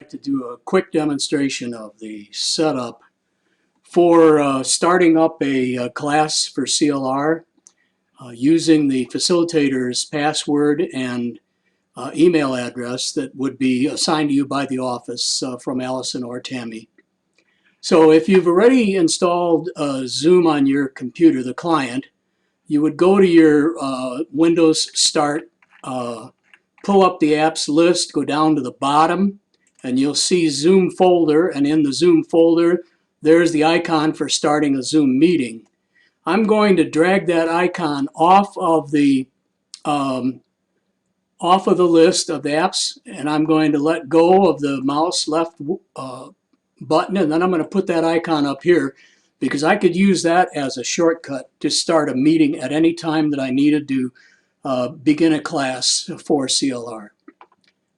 To do a quick demonstration of the setup for starting up a class for CLR using the facilitator's password and email address that would be assigned to you by the office from Allison or Tammy. So if you've already installed Zoom on your computer, the client, you would go to your Windows Start, pull up the apps list, go down to the bottom, and you'll see Zoom folder, and in the Zoom folder there's the icon for starting a Zoom meeting. I'm going to drag that icon off of the list of apps, and I'm going to let go of the mouse left button, and then I'm going to put that icon up here because I could use that as a shortcut to start a meeting at any time that I needed to begin a class for CLR.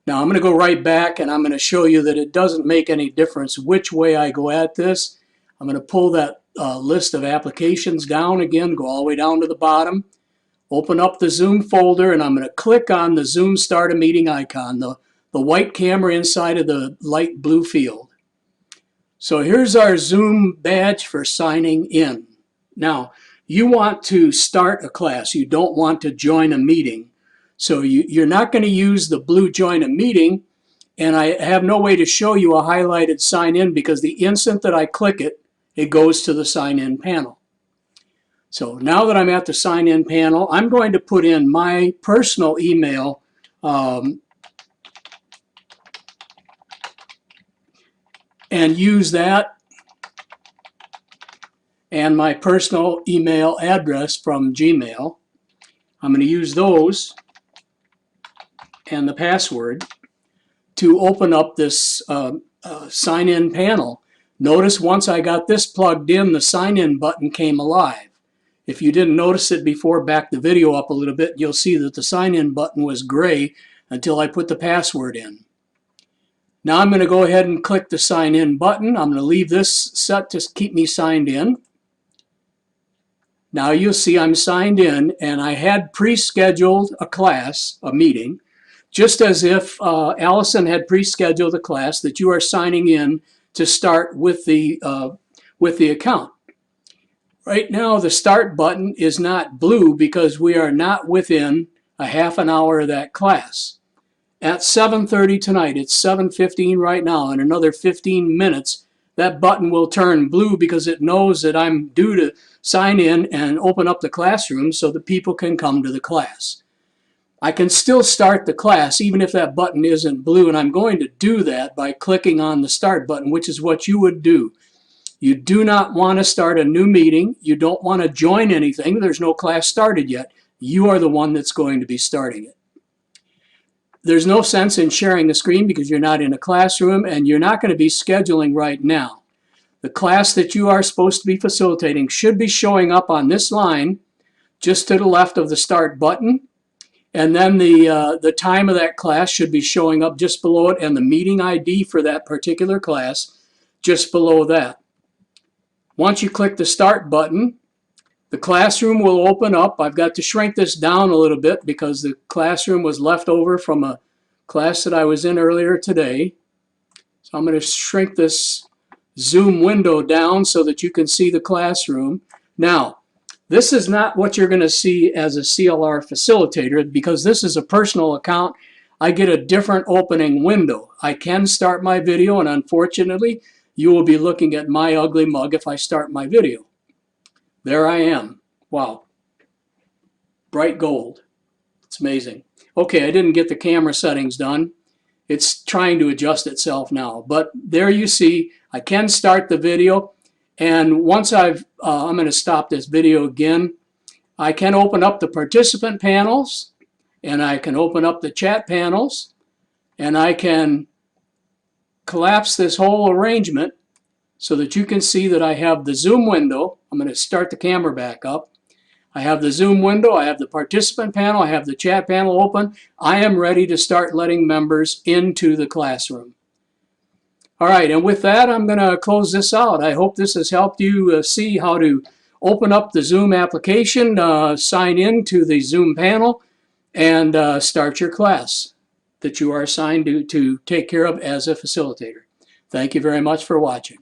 Now I'm going to go right back and I'm going to show you that it doesn't make any difference which way I go at this. I'm going to pull that list of applications down again, go all the way down to the bottom, open up the Zoom folder, and I'm going to click on the Zoom Start a Meeting icon, the white camera inside of the light blue field. So here's our Zoom badge for signing in. Now, you want to start a class. You don't want to join a meeting. So you're not going to use the blue join a meeting, and I have no way to show you a highlighted sign in because the instant that I click it, it goes to the sign in panel. So now that I'm at the sign in panel, I'm going to put in my personal email and use that and my personal email address from Gmail. I'm going to use those and the password to open up this sign-in panel. Notice once I got this plugged in, the sign-in button came alive. If you didn't notice it before, back the video up a little bit, you'll see that the sign-in button was gray until I put the password in. Now I'm going to go ahead and click the sign-in button. I'm going to leave this set to keep me signed in. Now you'll see I'm signed in, and I had pre-scheduled a class, a meeting, just as if Allison had pre-scheduled a class that you are signing in to start with the account. Right now the start button is not blue because we are not within a half an hour of that class. At 7:30 tonight, it's 7:15 right now, in another 15 minutes, that button will turn blue because it knows that I'm due to sign in and open up the classroom so that people can come to the class. I can still start the class even if that button isn't blue, and I'm going to do that by clicking on the start button, which is what you would do. You do not want to start a new meeting. You don't want to join anything. There's no class started yet. You are the one that's going to be starting it. There's no sense in sharing the screen because you're not in a classroom and you're not going to be scheduling right now. The class that you are supposed to be facilitating should be showing up on this line just to the left of the start button. And then the time of that class should be showing up just below it, and the meeting ID for that particular class just below that. Once you click the start button, the classroom will open up. I've got to shrink this down a little bit because the classroom was left over from a class that I was in earlier today. So I'm going to shrink this Zoom window down so that you can see the classroom. Now, this is not what you're going to see as a CLR facilitator because this is a personal account. I get a different opening window. I can start my video, and unfortunately, you will be looking at my ugly mug if I start my video. There I am. Wow. Bright gold. It's amazing. Okay, I didn't get the camera settings done. It's trying to adjust itself now. But there you see, I can start the video. And once I'm going to stop this video again, I can open up the participant panels, and I can open up the chat panels, and I can collapse this whole arrangement so that you can see that I have the Zoom window. I'm going to start the camera back up. I have the Zoom window, I have the participant panel, I have the chat panel open. I am ready to start letting members into the classroom. All right, and with that, I'm going to close this out. I hope this has helped you see how to open up the Zoom application, sign in to the Zoom panel, and start your class. that you are assigned to take care of as a facilitator. Thank you very much for watching.